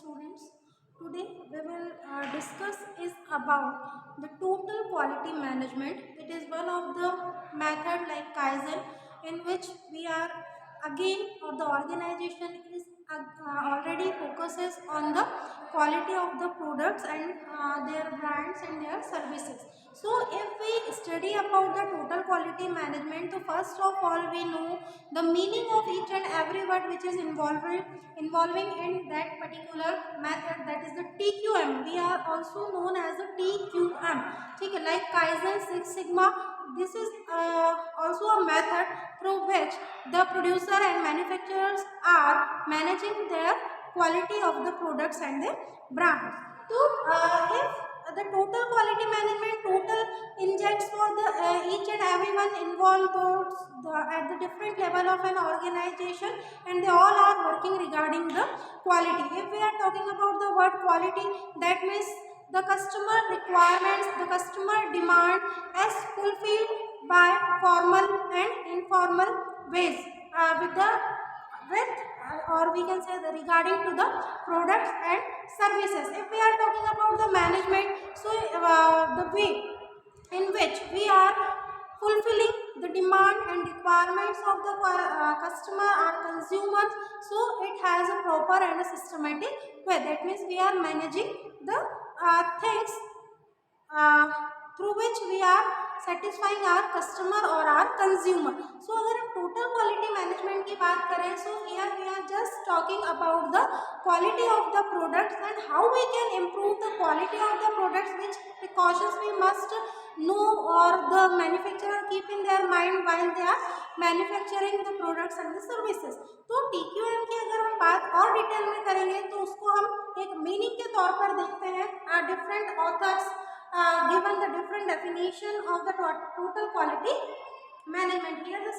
students. Today we will discuss is about the total quality management. It is one of the method like Kaizen, in which we are again, or the organization is already focuses on the quality of the products and their brands and their services. So if we study about the total quality management, so first of all we know the meaning of each and every word which is involving in that particular method, that is the TQM. We are also known as the TQM. Okay, like Kaizen, Six Sigma. This is also a method through which the producer and manufacturers are managing their quality of the products and their brands. So if the total quality management total injects for the each and everyone involved at the different level of an organization, and they all are working regarding the quality. If we are talking about the word quality, that means the customer requirements, the customer demand as fulfilled by formal and informal ways or we can say the regarding to the products and services. If we are talking about the management, so the way in which we are fulfilling the demand and requirements of the customer or consumers, so it has a proper and a systematic way. That means we are managing the things uh, through which we are satisfying our customer or our consumer. So अगर हम total quality management की बात करें, so here we are just talking about the quality of the products and how we can improve the quality of the products, which precautions we must know or the manufacturer keep in their mind while they are manufacturing the products and the services. तो TQM की अगर हम बात और detail में करेंगे तो उसको हम एक मीनिंग के तौर पर देखते हैं. Different authors given the different definition of the total quality management. Here the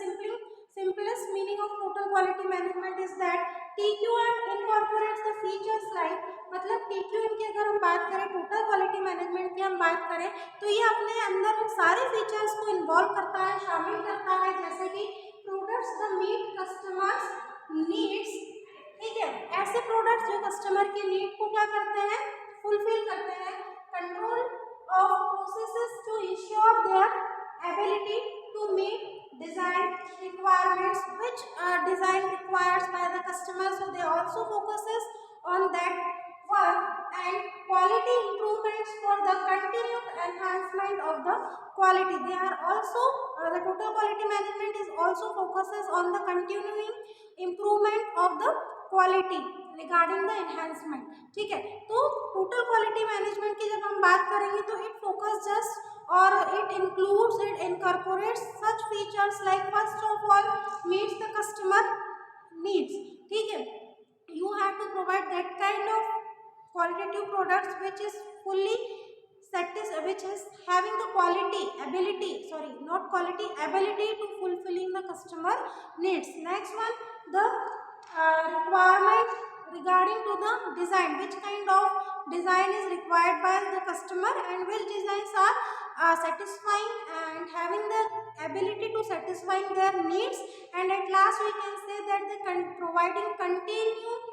simplest meaning of total quality management is that TQM incorporates the features like, मतलब TQM की अगर हम बात करें, टोटल क्वालिटी मैनेजमेंट की हम बात करें, तो ये अपने अंदर उन सारे फीचर्स को इन्वॉल्व करता है, शामिल करता है, जैसे कि products the meet customers needs. ठीक है, ऐसे प्रोडक्ट्स जो कस्टमर की नीड को क्या करते हैं, फुलफिल करते हैं. Control of processes to ensure their ability to meet design requirements, which design requires by the customer, so they also focuses on that work. And quality improvements for the continued enhancement of the quality. They are also the total quality management is also focuses on the continuing improvement of the quality regarding the enhancement. ठीक है, तो total quality management की जब हम बात करेंगे तो it focus just और it includes, it incorporates such features like first of all meets the customer needs. ठीक है, you have to provide that kind of qualitative products which is fully which is having the quality ability, sorry, not quality, ability to fulfilling the customer needs. Next one, the requirement regarding to the design, which kind of design is required by the customer and which designs are satisfying and having the ability to satisfying their needs. And at last we can say that they providing continued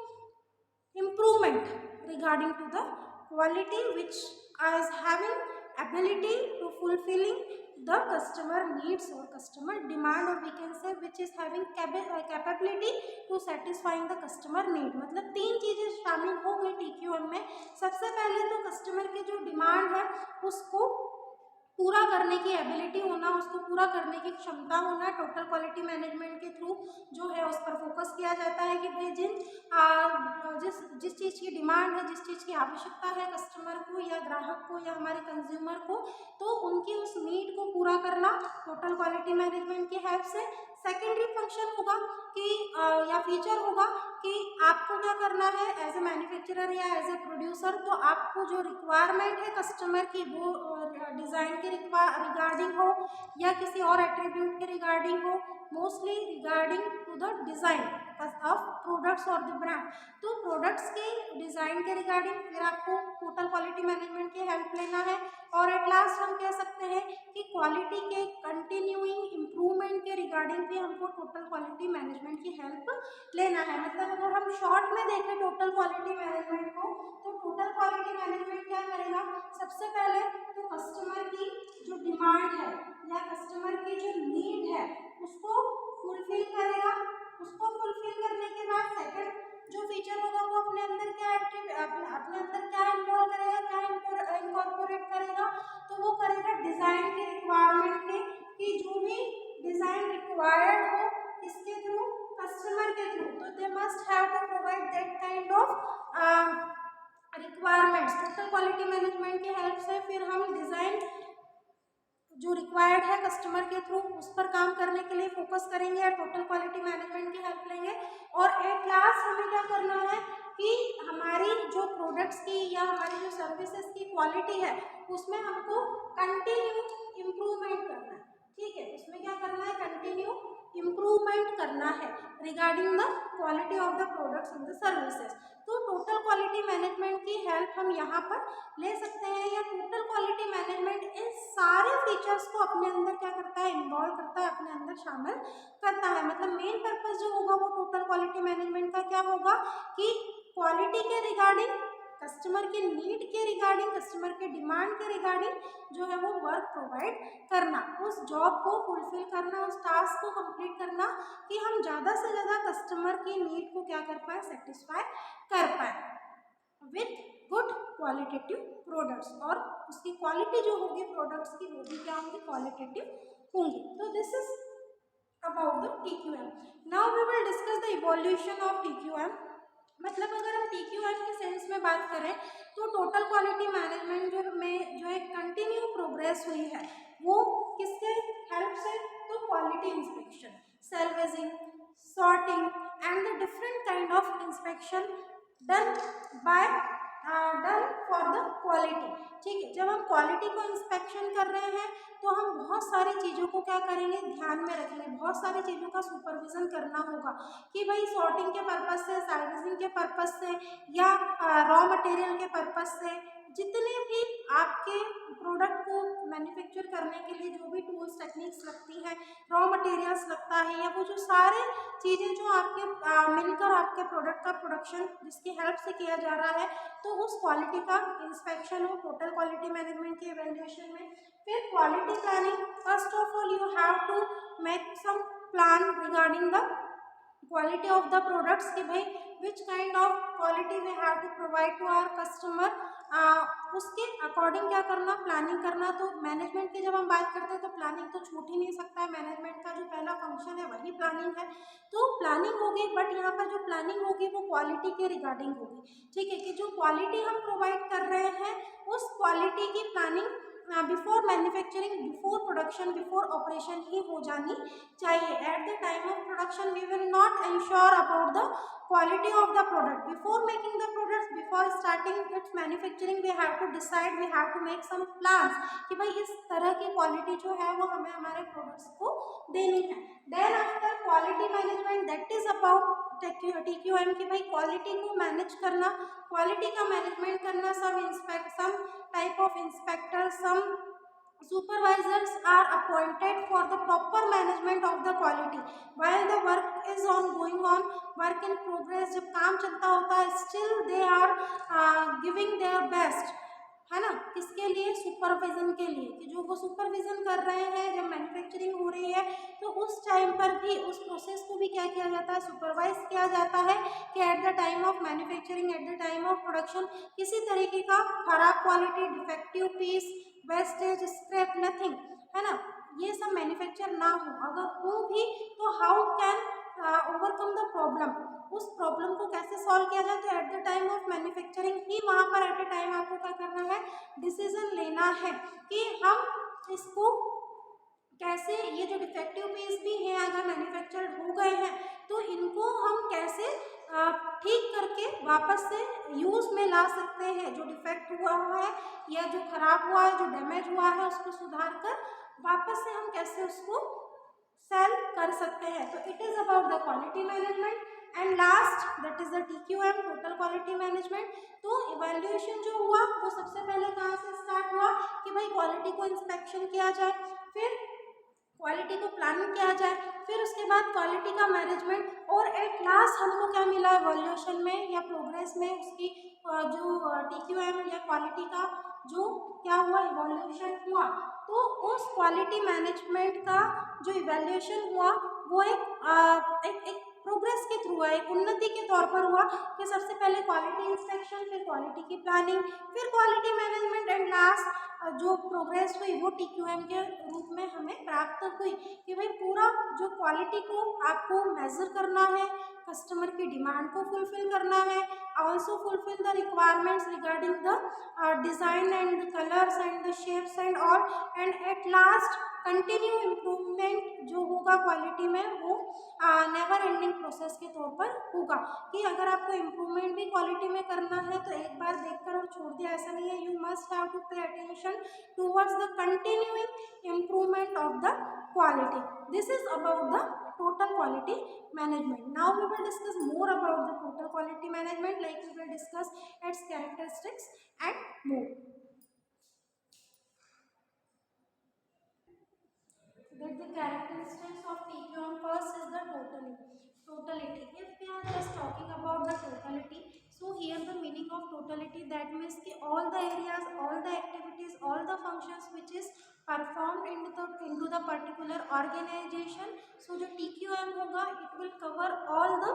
improvement regarding to the quality, which is having ability to fulfilling the customer needs or customer demand, or we can say which is having capability to satisfying the customer need. मतलब तीन चीजें शामिल हो गई TQM में. सबसे पहले तो कस्टमर की जो डिमांड है उसको पूरा करने की एबिलिटी होना, उसको पूरा करने की क्षमता होना. टोटल क्वालिटी मैनेजमेंट के थ्रू जो है उस पर फोकस किया जाता है कि भाई जिस चीज़ की डिमांड है, जिस चीज़ की आवश्यकता है कस्टमर को या ग्राहक को या हमारे कंज्यूमर को, तो उनकी उस नीड को पूरा करना टोटल क्वालिटी मैनेजमेंट की हेल्प से. सेकेंडरी फंक्शन होगा कि या फीचर होगा कि आपको क्या करना है एज ए मैन्युफैक्चरर या एज ए प्रोड्यूसर, तो आपको जो रिक्वायरमेंट है कस्टमर की वो डिज़ाइन के रिगार्डिंग हो या किसी और एट्रीब्यूट के रिगार्डिंग हो, mostly regarding to the design of products और द ब्रांड। तो प्रोडक्ट्स के डिज़ाइन के रिगार्डिंग फिर आपको टोटल क्वालिटी मैनेजमेंट की हेल्प लेना है। और एट लास्ट हम कह सकते हैं कि क्वालिटी के कंटिन्यूइंग इम्प्रूवमेंट के रिगार्डिंग भी हमको टोटल क्वालिटी मैनेजमेंट की हेल्प लेना है। मतलब अगर हम शॉर्ट में देखें टोटल क्वालिटी मैनेजमेंट को, तो टोटल क्वालिटी मैनेजमेंट क्या करेगा, सबसे पहले तो कस्टमर की जो डिमांड है या कस्टमर की जो नीड है उसको फुलफिल करेगा। उसको फुलफिल करने के बाद सेकंड जो फीचर होगा वो अपने अंदर क्या अपने अंदर क्या इन्वॉल्व करेगा, क्या इनकॉर्पोरेट करेगा, तो वो करेगा डिज़ाइन के रिक्वायरमेंट के, कि जो भी डिज़ाइन रिक्वायर्ड हो किसके थ्रू, कस्टमर के थ्रू, तो they must have to provide that kind of requirements. Total quality management की हेल्प से फिर हम डिज़ाइन जो रिक्वायर्ड है कस्टमर के थ्रू उस पर काम करने के लिए फोकस करेंगे या टोटल क्वालिटी मैनेजमेंट की हेल्प लेंगे। और एट लास्ट हमें क्या करना है कि हमारी जो प्रोडक्ट्स की या हमारी जो सर्विसेज की क्वालिटी है उसमें हमको कंटिन्यू इम्प्रूवमेंट करना है। ठीक है, उसमें क्या करना है, कंटिन्यू इम्प्रूवमेंट करना है regarding the quality of the products and the services. तो टोटल क्वालिटी मैनेजमेंट की हेल्प हम यहाँ पर ले सकते हैं। या टोटल क्वालिटी मैनेजमेंट इन सारे फीचर्स को अपने अंदर क्या करता है, इन्वॉल्व करता है, अपने अंदर शामिल करता है। मतलब मेन पर्पस जो होगा वो टोटल क्वालिटी मैनेजमेंट का क्या होगा कि क्वालिटी के रिगार्डिंग, कस्टमर के नीड के रिगार्डिंग, कस्टमर के डिमांड के रिगार्डिंग जो है वो वर्क प्रोवाइड करना, उस जॉब को फुलफिल करना, उस टास्क को कंप्लीट करना कि हम ज़्यादा से ज़्यादा कस्टमर की नीड को क्या कर पाए, सेटिस्फाई कर पाए विथ गुड क्वालिटेटिव प्रोडक्ट्स। और उसकी क्वालिटी जो होगी प्रोडक्ट्स की वो भी क्या होंगी, क्वालिटेटिव होंगी। तो this is about the TQM। Now we will discuss the evolution of TQM। मतलब अगर हम TQM के सेंस में बात करें तो टोटल क्वालिटी मैनेजमेंट जो एक कंटिन्यू प्रोग्रेस हुई है वो किसके हेल्प से, तो quality inspection, servicing, sorting and the different kind of inspection done by done for the quality. ठीक है, जब हम क्वालिटी को इंस्पेक्शन कर रहे हैं तो हम बहुत सारी चीज़ों को क्या करेंगे, ध्यान में रखेंगे, बहुत सारी चीज़ों का सुपरविजन करना होगा कि भाई सॉर्टिंग के पर्पस से, सर्विसिंग के पर्पस से या रॉ मटेरियल के पर्पस से, जितने भी आपके प्रोडक्ट को मैन्युफैक्चर करने के लिए जो भी टूल्स टेक्निक्स लगती हैं, रॉ मटेरियल्स लगता है, या वो जो सारे चीज़ें जो आपके मिलकर आपके प्रोडक्ट का प्रोडक्शन जिसकी हेल्प से किया जा रहा है, तो उस क्वालिटी का इंस्पेक्शन हो टोटल क्वालिटी मैनेजमेंट की इवैल्यूएशन में। फिर quality planning, first of all you have to make some plan regarding the quality of the products कि भाई which kind of quality we have to provide to our customer, उसके according क्या करना, planning करना। तो management की जब हम बात करते हैं तो प्लानिंग तो छूट ही नहीं सकता है, मैनेजमेंट का जो पहला फंक्शन है वही प्लानिंग है। तो प्लानिंग होगी, बट यहाँ पर जो प्लानिंग होगी वो क्वालिटी के रिगार्डिंग होगी। ठीक है, कि जो क्वालिटी हम प्रोवाइड कर रहे हैं उस क्वालिटी की planning before manufacturing, before production, before operation ही हो जानी चाहिए। At the time of production we will not ensure about the quality of the product before making the products, before starting its manufacturing we have to decide, we have to make some plans कि भाई इस तरह की quality जो है वो हमें हमारे प्रोडक्ट्स को देनी है। Then after quality management, that is about TQM कि भाई क्वालिटी को मैनेज करना, क्वालिटी का मैनेजमेंट करना, some type of inspector, some supervisors are appointed for the proper management of the quality while the work is going on, work in progress, जब काम चलता होता है still they are giving their best, है ना, किसके लिए, सुपरविजन के लिए, कि जो वो सुपरविजन कर रहे हैं जब मैन्युफैक्चरिंग हो रही है तो उस टाइम पर भी उस प्रोसेस को भी क्या किया जाता है, सुपरवाइज किया जाता है कि at the time of manufacturing, at the time of production किसी तरीके का खराब quality, defective piece, wastage, scrap, nothing, है ना, ये सब मैन्युफैक्चर ना हो। अगर हो भी तो how can overcome the problem, उस प्रॉब्लम को कैसे सॉल्व किया जाए, तो at the time of manufacturing ही वहाँ पर एट द टाइम आपको क्या करना है, डिसीजन लेना है कि हम इसको कैसे, ये जो डिफेक्टिव पीस भी हैं अगर मैन्युफैक्चर्ड हो गए हैं तो इनको हम कैसे ठीक करके वापस से यूज़ में ला सकते हैं, जो डिफेक्ट हुआ है या जो ख़राब हुआ है, जो डैमेज हुआ है उसको सुधार कर वापस से हम कैसे उसको सेल कर सकते हैं। तो it is about the quality management. And last that is the TQM, total quality management. तो इवैल्यूएशन जो हुआ वो सबसे पहले कहाँ से स्टार्ट हुआ कि भाई क्वालिटी को इंस्पेक्शन किया जाए, फिर क्वालिटी को प्लानिंग किया जाए, फिर उसके बाद क्वालिटी का मैनेजमेंट, और एट लास्ट हमको क्या मिला इवैल्यूएशन में या प्रोग्रेस में उसकी जो TQM या क्वालिटी का जो क्या हुआ इवैल्यूएशन हुआ। तो उस क्वालिटी मैनेजमेंट का जो इवैल्यूएशन हुआ वो एक प्रोग्रेस के थ्रू है, एक उन्नति के तौर पर हुआ कि सबसे पहले क्वालिटी इंस्पेक्शन, फिर क्वालिटी की प्लानिंग, फिर क्वालिटी मैनेजमेंट, एंड लास्ट जो प्रोग्रेस हुई वो TQM के रूप में हमें प्राप्त हुई कि भाई पूरा जो क्वालिटी को आपको मेजर करना है, कस्टमर की डिमांड को फुलफिल करना है, also fulfil the requirements regarding the design and the colours and the shapes and all, and at last continue improvement जो होगा क्वालिटी में वो नेवर एंडिंग प्रोसेस के तौर पर होगा कि अगर आपको इम्प्रूवमेंट भी क्वालिटी में करना है तो एक बार देखकर और छोड़ दिया ऐसा नहीं है। You must have to pay attention towards the continuing improvement of the quality. This is about the total quality management. Now we will discuss more about the total quality management, like we will discuss its characteristics and more. That the characteristics of TQM first is the totality. If we are just talking about the totality, so here the meaning of totality, that means कि all the areas, all the activities, all the functions which is performed into the particular organization. So जो TQM होगा it will cover all the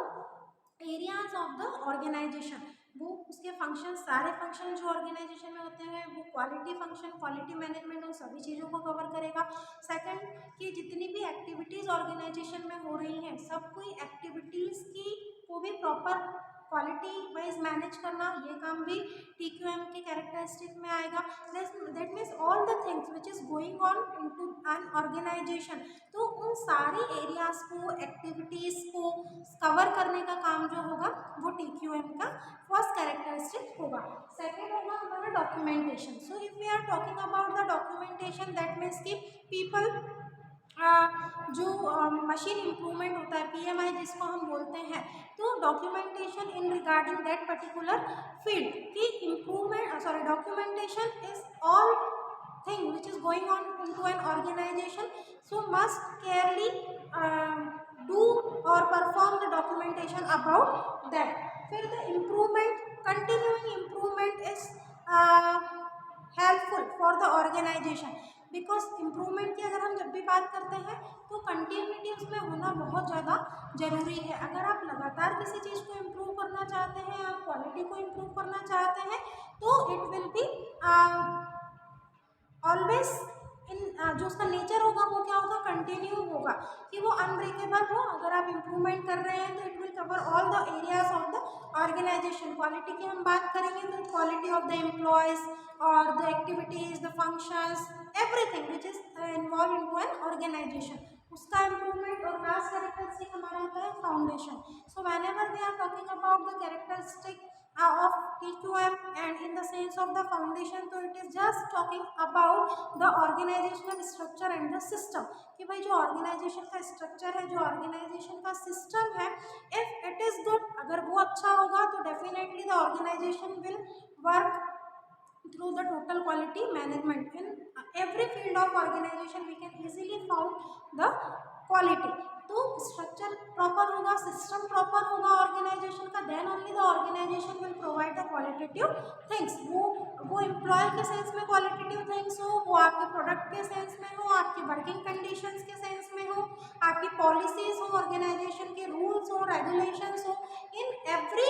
areas of the organization, वो उसके function, सारे function जो organisation में होते हैं वो क्वालिटी फंक्शन, क्वालिटी मैनेजमेंट उन सभी चीज़ों को कवर करेगा। सेकंड कि जितनी भी एक्टिविटीज़ ऑर्गेनाइजेशन में हो रही हैं सब कोई एक्टिविटीज़ की को भी प्रॉपर क्वालिटी वाइज मैनेज करना, ये काम भी TQM के कैरेक्टरिस्टिक में आएगा। That means all the things which is going on into an organization, तो उन सारी एरियाज को, एक्टिविटीज़ को कवर करने का काम जो होगा वो TQM का फर्स्ट कैरेक्टरिस्टिक होगा। सेकेंड होगा हमारा documentation. So if we are talking about the documentation, that means कि पीपल जो मशीन इम्प्रूवमेंट होता है PMI जिसको हम बोलते हैं, तो documentation in regarding that particular field की improvement documentation is all thing which is going on into an organization, so must carefully do or perform the documentation about that. फिर the improvement, continuing improvement is helpful for the organization, because improvement की अगर हम जब भी बात करते हैं तो कंटिन्यूटी उसमें होना बहुत ज़्यादा ज़रूरी है। अगर आप लगातार किसी चीज़ को इम्प्रूव करना चाहते हैं, आप क्वालिटी को इम्प्रूव करना चाहते हैं, तो it will be always in जो उसका नेचर होगा वो क्या होगा, कंटिन्यू होगा, कि वो अनब्रेकेबल हो। अगर आप इम्प्रूवमेंट कर रहे हैं तो it will cover all the areas of the organisation. Quality की हम बात करेंगे तो क्वालिटी ऑफ द एम्प्लॉयज़ और the activities, the functions, everything which is involve into an organisation, उसका इम्प्रूवमेंट। और लास्ट कैरेक्टरिस्टिक हमारा होता है foundation. So whenever we are talking about the characteristic of TQM and in the sense of the foundation, तो it is just talking about the organizational structure and the system, कि भाई जो organisation का structure है, जो organisation का system है, if it is good, अगर वो अच्छा होगा तो definitely the organisation will work through the total quality management. In every field of organization we can easily found the quality. तो स्ट्रक्चर प्रॉपर होगा, सिस्टम प्रॉपर होगा ऑर्गेनाइजेशन का, then only the organisation will provide the qualitative things. वो employee के sense में qualitative things हो, वो आपके प्रोडक्ट के सेंस में हो, आपकी वर्किंग कंडीशंस के सेंस में हो, आपकी पॉलिसीज हो, ऑर्गेनाइजेशन के रूल्स हो, रेगुलेशंस हो, इन एवरी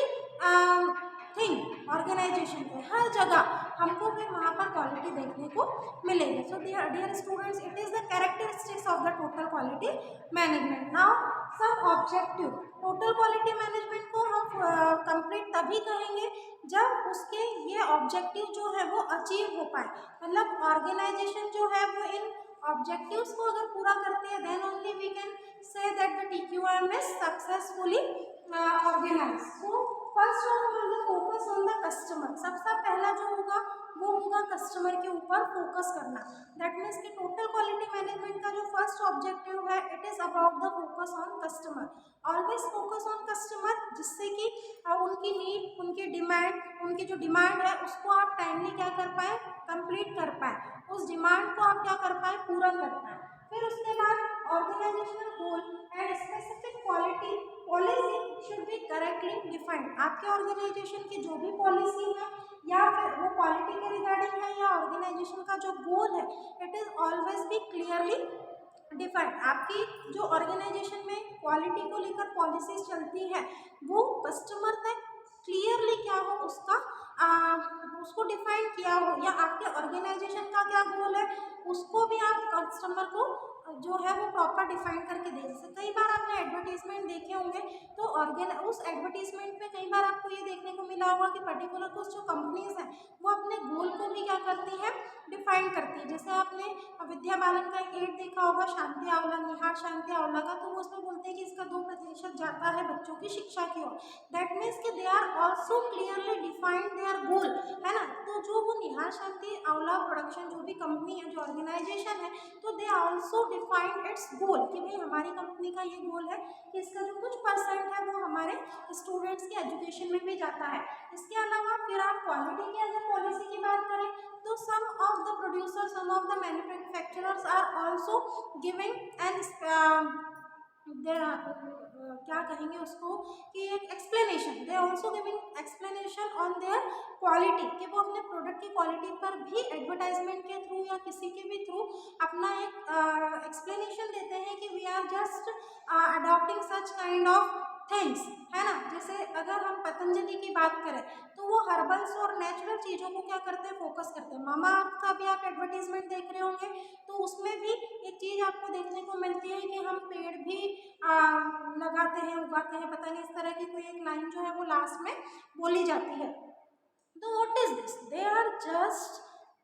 थिंग ऑर्गेनाइजेशन के हर जगह हमको फिर वहाँ पर क्वालिटी देखने को मिलेगी। So dear students, it is the characteristics of the total quality management. Now सब ऑब्जेक्टिव। टोटल क्वालिटी मैनेजमेंट को हम कंप्लीट तभी कहेंगे जब उसके ये ऑब्जेक्टिव जो है वो अचीव हो पाए, मतलब ऑर्गेनाइजेशन जो है वो इन ऑब्जेक्टिव्स को अगर पूरा करती है, then only we can say that the TQM is successfully organise. So first of all the focus on the customer, सबसे पहला जो होगा वो होगा कस्टमर कस्टमर के ऊपर फोकस करना। दैट मीन्स कि टोटल क्वालिटी मैनेजमेंट का जो फर्स्ट ऑब्जेक्टिव है, it is about the focus on customer. Always focus on customer, जिससे कि उनकी नीड, उनकी डिमांड, उनकी जो डिमांड है उसको आप टाइमली क्या कर पाए, कंप्लीट कर पाए, उस डिमांड को आप क्या कर पाए, पूरा कर पाए। फिर उसके बाद organisational goal and specific quality policy should be correctly defined. आपके ऑर्गेनाइजेशन की जो भी पॉलिसी है या फिर वो क्वालिटी के रिगार्डिंग है या ऑर्गेनाइजेशन का जो गोल है, it is always be clearly defined. आपकी जो ऑर्गेनाइजेशन में क्वालिटी को लेकर पॉलिसीज चलती है वो कस्टमर तक क्लियरली क्या हो, उसको डिफाइन किया हो, या आपके ऑर्गेनाइजेशन का क्या गोल है उसको भी आप कस्टमर को जो है वो प्रॉपर डिफाइन करके दे। जैसे कई बार आपने एडवर्टीजमेंट देखे होंगे, तो उस एडवर्टीजमेंट में कई बार आपको ये देखने को मिला होगा कि पर्टिकुलर कुछ जो कंपनीज हैं वो अपने गोल को भी क्या करती है, डिफाइन करती है। जैसे आपने विद्या बालन का एक एड देखा होगा, शांति आंवला, निहार शांति आंवला का, तो वो उसमें बोलते हैं कि इसका 2% जाता है बच्चों की शिक्षा की ओर। दैट मीन्स कि they are also clearly defined their goal, है ना। तो जो वो निहार शांति आंवला प्रोडक्शन जो भी कंपनी है, जो ऑर्गेनाइजेशन है, तो दे ऑल्सो डिफाइंड इट्स गोल कि भाई हमारी कंपनी का ये गोल है कि इसका जो कुछ परसेंट है वो हमारे स्टूडेंट्स के एजुकेशन में भी जाता है। इसके अलावा फिर आप क्वालिटी की अगर पॉलिसी की बात करें, तो some of the producer, some of the manufacturers are also giving and क्या कहेंगे उसको कि एक explanation, they also giving explanation on their quality, कि वो अपने प्रोडक्ट की क्वालिटी पर भी एडवर्टाइजमेंट के थ्रू या किसी के भी थ्रू अपना एक एक्सप्लेनेशन देते हैं कि we are just adopting such kind of things, है ना। जैसे अगर हम पतंजलि की बात करें तो वो हर्बल्स और नेचुरल चीज़ों को क्या करते हैं, फोकस करते हैं। मामा अर्थ का भी आप एडवर्टीजमेंट देख रहे होंगे, तो उसमें भी एक चीज़ आपको देखने को मिलती है कि हम पेड़ भी लगाते हैं, उगाते हैं, पता नहीं इस तरह की कोई एक लाइन जो है वो लास्ट में बोली जाती है। तो what is this, they are just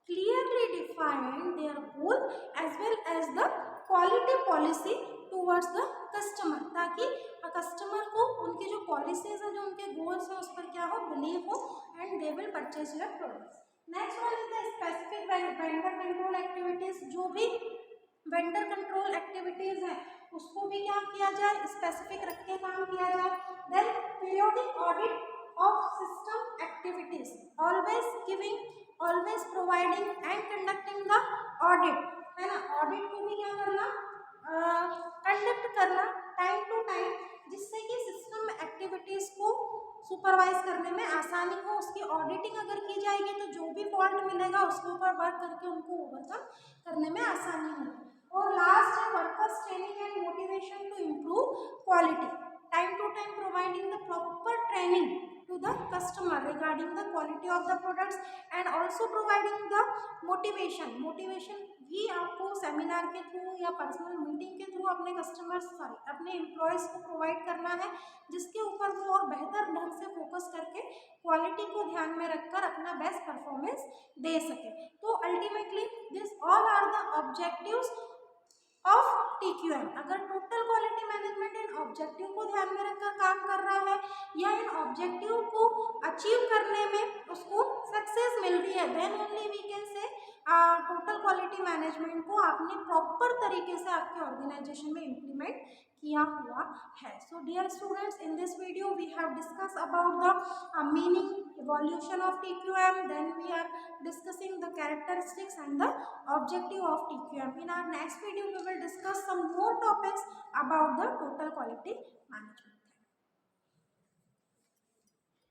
clearly define their goal as well as the quality policy towards the customer, ताकि कस्टमर को उनकी जो पॉलिसीज है, जो उनके गोल्स हैं, उस पर क्या हो, बिलीव हो, and they will purchase your products. Next one is the specific vendor control activities. जो भी वेंडर कंट्रोल एक्टिविटीज है उसको भी क्या किया जाए, स्पेसिफिक रख के काम किया जाए। Then periodic audit of system activities, always providing and conducting the audit, है ना। ऑडिट को भी क्या करना, कंडक्ट करना टाइम टू टाइम, जिससे कि सिस्टम एक्टिविटीज को सुपरवाइज करने में आसानी हो। उसकी ऑडिटिंग अगर की जाएगी तो जो भी फॉल्ट मिलेगा उसके ऊपर वर्क करके उनको ओवरकम करने में आसानी होगी। और लास्ट है workers training and motivation to improve quality, time to time providing the proper training to the customer regarding the quality of the products and also providing the motivation भी आपको सेमिनार के through या personal meeting के through अपने अपने employees को provide करना है, जिसके ऊपर वो और बेहतर ढंग से फोकस करके क्वालिटी को ध्यान में रखकर अपना बेस्ट परफॉर्मेंस दे सके। तो ultimately this all are the objectives of TQM। अगर टोटल क्वालिटी मैनेजमेंट इन ऑब्जेक्टिव को ध्यान में रखकर काम कर रहा है या इन ऑब्जेक्टिव को अचीव करने में उसको सक्सेस मिल रही है, then only we can say total quality management को आपने प्रॉपर तरीके से आपके ऑर्गेनाइजेशन में इम्प्लीमेंट किया हुआ है। So dear students, in this video we have discuss about the meaning, evolution of TQM, then we are discussing the characteristics and the objective of TQM. In our next video we will discuss some more topics about the total quality management.